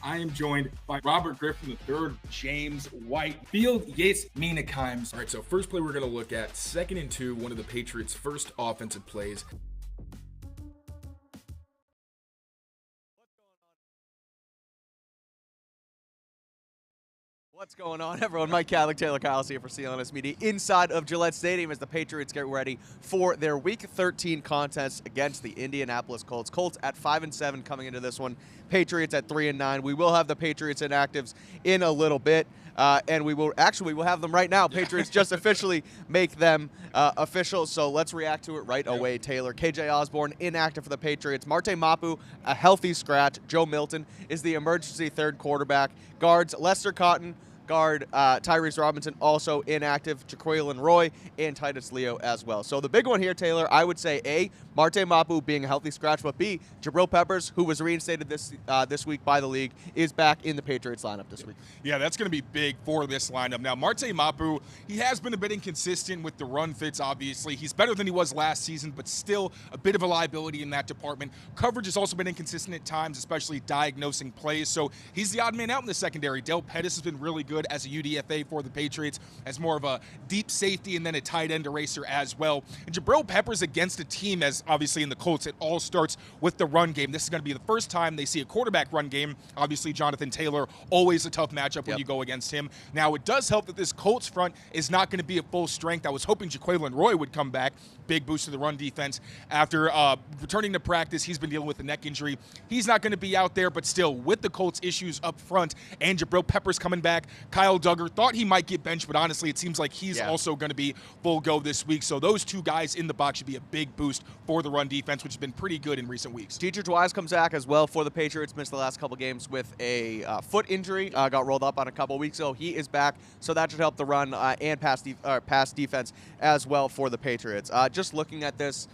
I am joined by Robert Griffin III, James White, Field Yates, Mina Kimes. All right, so first play we're going to look at 2nd and 2, one of the Patriots' first offensive plays. What's going on, everyone? Mike Kadlick, Taylor Kyles here for CLNS Media inside of Gillette Stadium as the Patriots get ready for their Week 13 contest against the Indianapolis Colts. Colts at 5-7 coming into this one. Patriots at 3-9. We will have the Patriots inactives in a little bit, and we will have them right now. Patriots just officially make them official, so let's react to it right away. Taylor, KJ Osborne inactive for the Patriots. Marte Mapu, a healthy scratch. Joe Milton is the emergency third quarterback. Guards, Lester Cotton. Guard Tyrese Robinson also inactive, Jaquelin Roy, and Titus Leo as well. So the big one here, Taylor, I would say A, Marte Mapu being a healthy scratch, but B, Jabril Peppers, who was reinstated this week by the league, is back in the Patriots lineup this week. Yeah, that's going to be big for this lineup. Now, Marte Mapu, he has been a bit inconsistent with the run fits, obviously. He's better than he was last season, but still a bit of a liability in that department. Coverage has also been inconsistent at times, especially diagnosing plays. So he's the odd man out in the secondary. Del Pettis has been really good as a UDFA for the Patriots, as more of a deep safety and then a tight end eraser as well. And Jabril Peppers against a team, as obviously in the Colts, it all starts with the run game. This is going to be the first time they see a quarterback run game. Obviously, Jonathan Taylor, always a tough matchup when you go against him. Now, it does help that this Colts front is not going to be at full strength. I was hoping Jaquelin Roy would come back. Big boost to the run defense. After returning to practice, he's been dealing with a neck injury. He's not going to be out there, but still, with the Colts issues up front and Jabril Peppers coming back, Kyle Duggar thought he might get benched, but honestly, it seems like he's also going to be full go this week. So those two guys in the box should be a big boost for the run defense, which has been pretty good in recent weeks. Dietrich Wise comes back as well for the Patriots. Missed the last couple games with a foot injury. Got rolled up on a couple weeks ago. He is back, so that should help the run and pass defense as well for the Patriots. Just looking at this,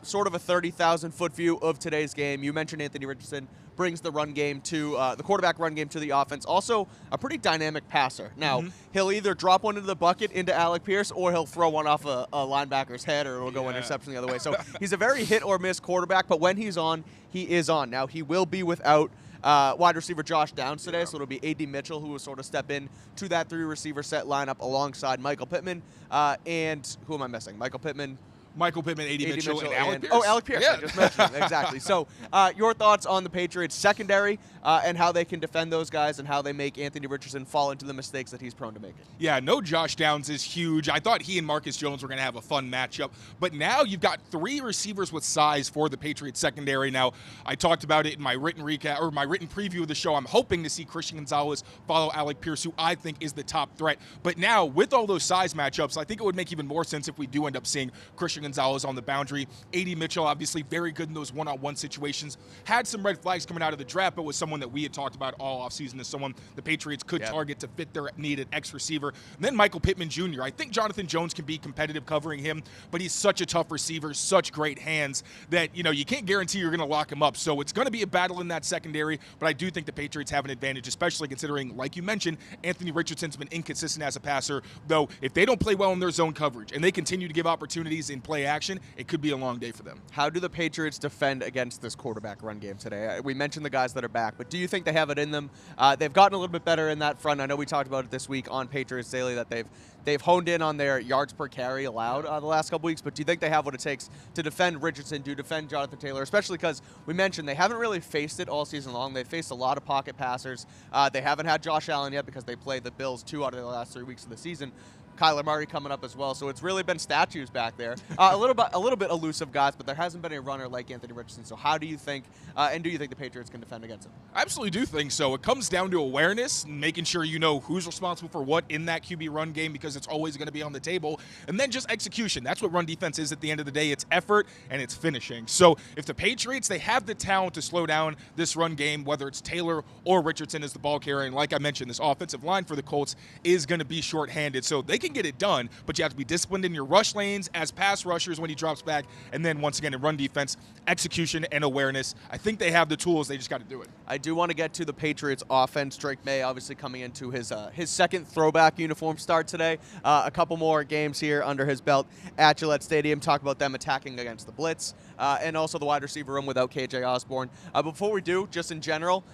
sort of a 30,000-foot view of today's game. You mentioned Anthony Richardson brings the run game to the quarterback run game to the offense. Also, a pretty dynamic passer. Now, he'll either drop one into the bucket into Alec Pierce, or he'll throw one off a linebacker's head, or it'll go interception the other way. So he's a very hit-or-miss quarterback, but when he's on, he is on. Now, he will be without wide receiver Josh Downs today, so it'll be A.D. Mitchell who will sort of step in to that three-receiver set lineup alongside Michael Pittman. And who am I missing? Michael Pittman, A.D. Mitchell, and Alec Pierce. Oh, Alec Pierce, I just mentioned him. Exactly. So your thoughts on the Patriots secondary and how they can defend those guys and how they make Anthony Richardson fall into the mistakes that he's prone to making. Yeah, no Josh Downs is huge. I thought he and Marcus Jones were going to have a fun matchup, but now you've got three receivers with size for the Patriots secondary. Now, I talked about it in my written recap or my written preview of the show. I'm hoping to see Christian Gonzalez follow Alec Pierce, who I think is the top threat. But now, with all those size matchups, I think it would make even more sense if we do end up seeing Christian Gonzalez on the boundary. A.D. Mitchell, obviously very good in those one-on-one situations. Had some red flags coming out of the draft, but was someone that we had talked about all offseason as someone the Patriots could target to fit their needed X receiver. And then Michael Pittman Jr. I think Jonathan Jones can be competitive covering him, but he's such a tough receiver, such great hands that, you can't guarantee you're going to lock him up. So it's going to be a battle in that secondary, but I do think the Patriots have an advantage, especially considering, like you mentioned, Anthony Richardson's been inconsistent as a passer, though if they don't play well in their zone coverage and they continue to give opportunities in play action, it could be a long day for them. How do the Patriots defend against this quarterback run game today? We mentioned the guys that are back, but do you think they have it in them? They've gotten a little bit better in that front. I know we talked about it this week on Patriots Daily that they've honed in on their yards per carry allowed the last couple weeks, but do you think they have what it takes to defend Richardson, to defend Jonathan Taylor, especially because we mentioned they haven't really faced it all season long. They've faced a lot of pocket passers. They haven't had Josh Allen yet because they played the Bills 2 out of the last 3 weeks of the season. Kyler Murray coming up as well, so it's really been statues back there. A little bit elusive guys, but there hasn't been a runner like Anthony Richardson. So how do you think, and do you think the Patriots can defend against him? I absolutely do think so. It comes down to awareness, making sure you know who's responsible for what in that QB run game, because it's always going to be on the table, and then just execution. That's what run defense is at the end of the day. It's effort and it's finishing. So if the Patriots, they have the talent to slow down this run game, whether it's Taylor or Richardson as the ball carrier, and like I mentioned, this offensive line for the Colts is going to be shorthanded, so they can get it done, but you have to be disciplined in your rush lanes as pass rushers when he drops back, and then once again in run defense, execution and awareness. I think they have the tools. They just got to do it. I do want to get to the Patriots offense. Drake Maye obviously coming into his second throwback uniform start today. A couple more games here under his belt at Gillette Stadium. Talk about them attacking against the blitz and also the wide receiver room without KJ Osborne. Before we do, just in general,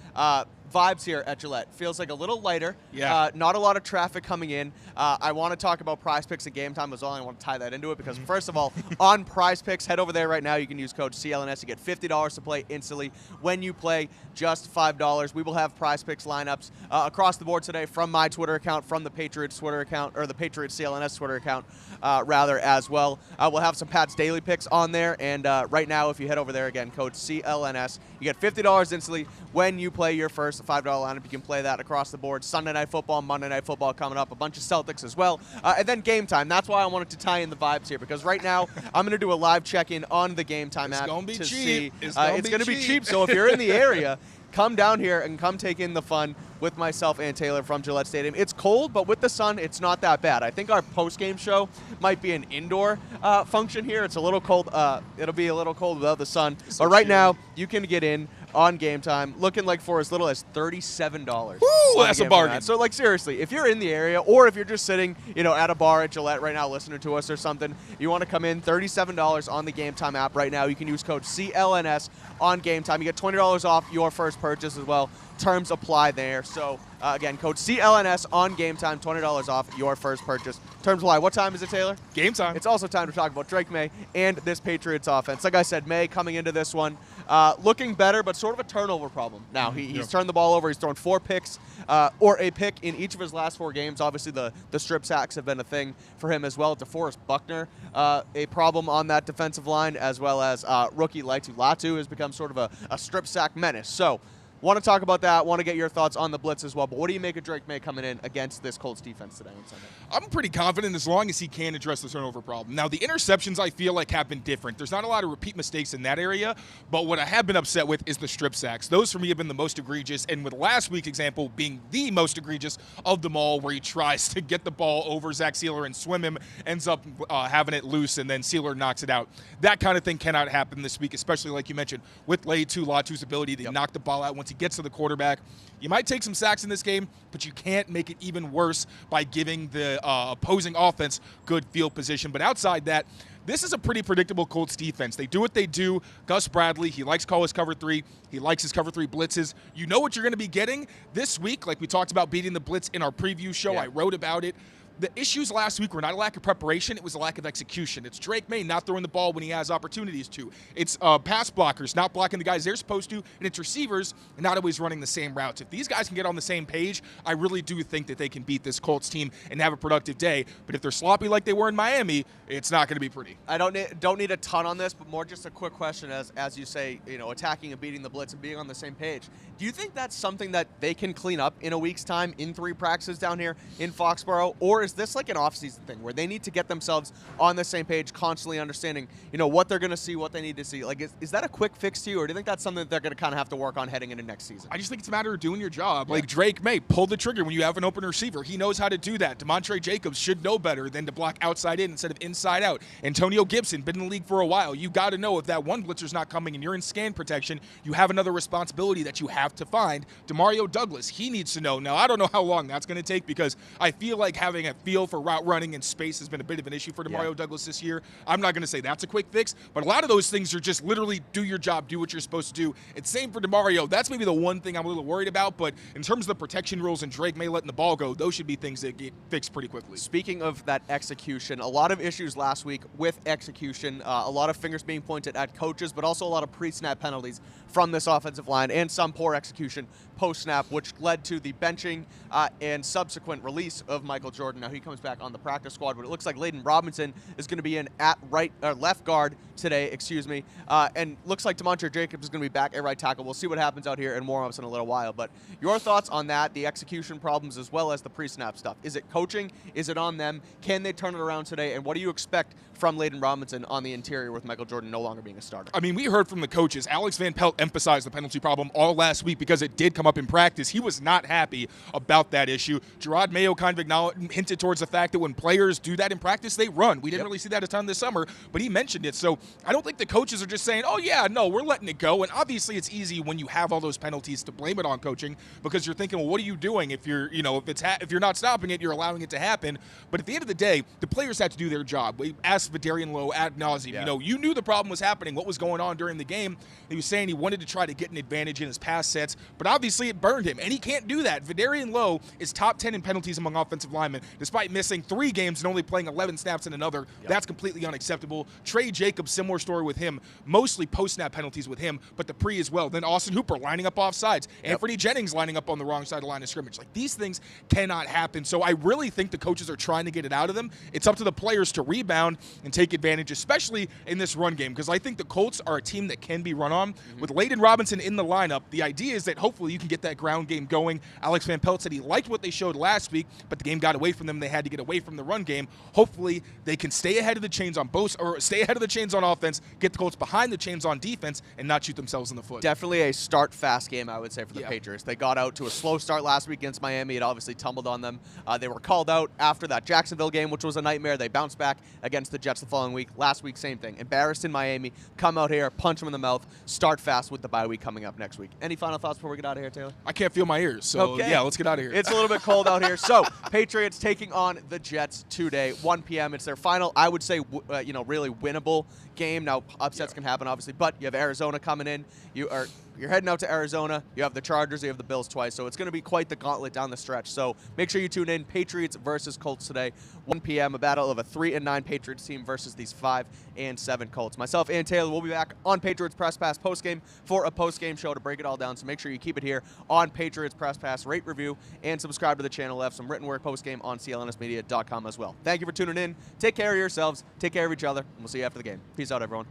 vibes here at Gillette. Feels like a little lighter. Yeah. Not a lot of traffic coming in. I want to talk about Prize Picks and Game Time as well. I want to tie that into it because, first of all, on Prize Picks, head over there right now. You can use code CLNS. You get $50 to play instantly. When you play, just $5. We will have Prize Picks lineups across the board today from my Twitter account, from the Patriots Twitter account, or the Patriots CLNS Twitter account, rather, as well. We'll have some Pat's Daily Picks on there. And right now, if you head over there, again, code CLNS, you get $50 instantly when you play your first $5 lineup. You can play that across the board. Sunday Night Football, Monday Night Football coming up, a bunch of Celtics as well. And then Game Time. That's why I wanted to tie in the vibes here, because right now I'm going to do a live check-in on the Game Time app. It's going to be cheap. See. It's going to be cheap. So if you're in the area, come down here and come take in the fun with myself and Taylor from Gillette Stadium. It's cold, but with the sun, it's not that bad. I think our post-game show might be an indoor function here. It's a little cold. It'll be a little cold without the sun. So but right chilly. now, you can get in on Game Time, looking like for as little as $37. Woo, that's a bargain. So, like, seriously, if you're in the area or if you're just sitting, at a bar at Gillette right now listening to us or something, you want to come in, $37 on the Game Time app right now. You can use code CLNS on Game Time. You get $20 off your first purchase as well. Terms apply there. So, again, code CLNS on Game Time, $20 off your first purchase. Terms apply. What time is it, Taylor? Game time. It's also time to talk about Drake Maye and this Patriots offense. Like I said, Maye coming into this one, looking better, but sort of a turnover problem. Now, he's turned the ball over. He's thrown 4 picks, or a pick in each of his last 4 games. Obviously, the strip sacks have been a thing for him as well. DeForest Buckner, a problem on that defensive line, as well as rookie Laitu Latu has become sort of a strip sack menace. So, want to talk about that. Want to get your thoughts on the blitz as well. But what do you make of Drake Maye coming in against this Colts defense today on Sunday? I'm pretty confident as long as he can address the turnover problem. Now, the interceptions I feel like have been different. There's not a lot of repeat mistakes in that area, but what I have been upset with is the strip sacks. Those for me have been the most egregious, and with last week's example being the most egregious of them all, where he tries to get the ball over Zach Sealer and swim him, ends up having it loose, and then Sealer knocks it out. That kind of thing cannot happen this week, especially like you mentioned, with Laitu Latu's ability to knock the ball out once he gets to the quarterback. You might take some sacks in this game, but you can't make it even worse by giving the opposing offense good field position. But outside that, this is a pretty predictable Colts defense. They do what they do. Gus Bradley, he likes to call his cover 3. He likes his cover 3 blitzes. You know what you're going to be getting this week. Like we talked about beating the blitz in our preview show. Yeah. I wrote about it. The issues last week were not a lack of preparation. It was a lack of execution. It's Drake Maye not throwing the ball when he has opportunities to. It's pass blockers not blocking the guys they're supposed to. And it's receivers not always running the same routes. If these guys can get on the same page, I really do think that they can beat this Colts team and have a productive day. But if they're sloppy like they were in Miami, it's not going to be pretty. I don't need a ton on this, but more just a quick question as you say, attacking and beating the blitz and being on the same page. Do you think that's something that they can clean up in a week's time in 3 practices down here in Foxboro? Or is this like an offseason thing where they need to get themselves on the same page, constantly understanding, what they're going to see, what they need to see? Like, is that a quick fix to you, or do you think that's something that they're going to kind of have to work on heading into next season? I just think it's a matter of doing your job. Like Drake Maye, pull the trigger when you have an open receiver. He knows how to do that. Demontre Jacobs should know better than to block outside in instead of inside out. Antonio Gibson, been in the league for a while. You got to know if that one blitzer's not coming and you're in scan protection, you have another responsibility that you have to find. Demario Douglas, he needs to know. Now, I don't know how long that's going to take because I feel like having a feel for route running and space has been a bit of an issue for Demario Douglas this year. I'm not going to say that's a quick fix, but a lot of those things are just literally do your job, do what you're supposed to do. It's same for Demario. That's maybe the one thing I'm a little worried about, but in terms of the protection rules and Drake Maye letting the ball go, those should be things that get fixed pretty quickly. Speaking of that execution, a lot of issues last week with execution, a lot of fingers being pointed at coaches, but also a lot of pre-snap penalties from this offensive line and some poor execution post-snap, which led to the benching and subsequent release of Michael Jordan. Now he comes back on the practice squad, but it looks like Layden Robinson is going to be in at left guard today, and looks like Demontre Jacobs is going to be back at right tackle. We'll see what happens out here in warm-ups in a little while, but your thoughts on that, the execution problems as well as the pre-snap stuff. Is it coaching? Is it on them? Can they turn it around today? And what do you expect from Layden Robinson on the interior with Michael Jordan no longer being a starter? I mean, we heard from the coaches. Alex Van Pelt emphasized the penalty problem all last week because it did come up in practice. He was not happy about that issue. Gerard Mayo kind of hinted pointed towards the fact that when players do that in practice, they run. We didn't really see that a ton this summer, but he mentioned it. So I don't think the coaches are just saying, oh, yeah, no, we're letting it go. And obviously it's easy when you have all those penalties to blame it on coaching because you're thinking, well, what are you doing if you're, if you're not stopping it, you're allowing it to happen. But at the end of the day, the players have to do their job. We asked Vidarian Lowe ad nauseum, you knew the problem was happening, what was going on during the game. He was saying he wanted to try to get an advantage in his pass sets, but obviously it burned him, and he can't do that. Vidarian Lowe is top 10 in penalties among offensive linemen, despite missing 3 games and only playing 11 snaps in another. That's completely unacceptable. Trey Jacobs, similar story with him, mostly post-snap penalties with him, but the pre as well. Then Austin Hooper lining up off sides. Anthony Jennings lining up on the wrong side of the line of scrimmage. Like, these things cannot happen. So I really think the coaches are trying to get it out of them. It's up to the players to rebound and take advantage, especially in this run game, because I think the Colts are a team that can be run on. With Layden Robinson in the lineup, the idea is that hopefully you can get that ground game going. Alex Van Pelt said he liked what they showed last week, but the game got away from them. They had to get away from the run game. Hopefully they can stay ahead of the chains on both, or stay ahead of the chains on offense, get the Colts behind the chains on defense, and not shoot themselves in the foot. Definitely a start fast game, I would say, for the Patriots. They got out to a slow start last week against Miami. It obviously tumbled on them. They were called out after that Jacksonville game, which was a nightmare. They bounced back against the Jets the following week. Last week, same thing. Embarrassed in Miami. Come out here, punch them in the mouth, start fast with the bye week coming up next week. Any final thoughts before we get out of here, Taylor? I can't feel my ears, so yeah, let's get out of here. It's a little bit cold out here. So, Patriots taking on the Jets today, 1 p.m. It's their final, I would say, really winnable game. Now, upsets can happen, obviously, but you have Arizona coming in. You're heading out to Arizona. You have the Chargers. You have the Bills twice. So it's going to be quite the gauntlet down the stretch. So make sure you tune in. Patriots versus Colts today, 1 p.m. A battle of a 3-9 Patriots team versus these 5-7 Colts. Myself and Taylor will be back on Patriots Press Pass postgame for a postgame show to break it all down. So make sure you keep it here on Patriots Press Pass. Rate, review, and subscribe to the channel. We'll have some written work postgame on CLNSmedia.com as well. Thank you for tuning in. Take care of yourselves. Take care of each other. And we'll see you after the game. Peace out, everyone.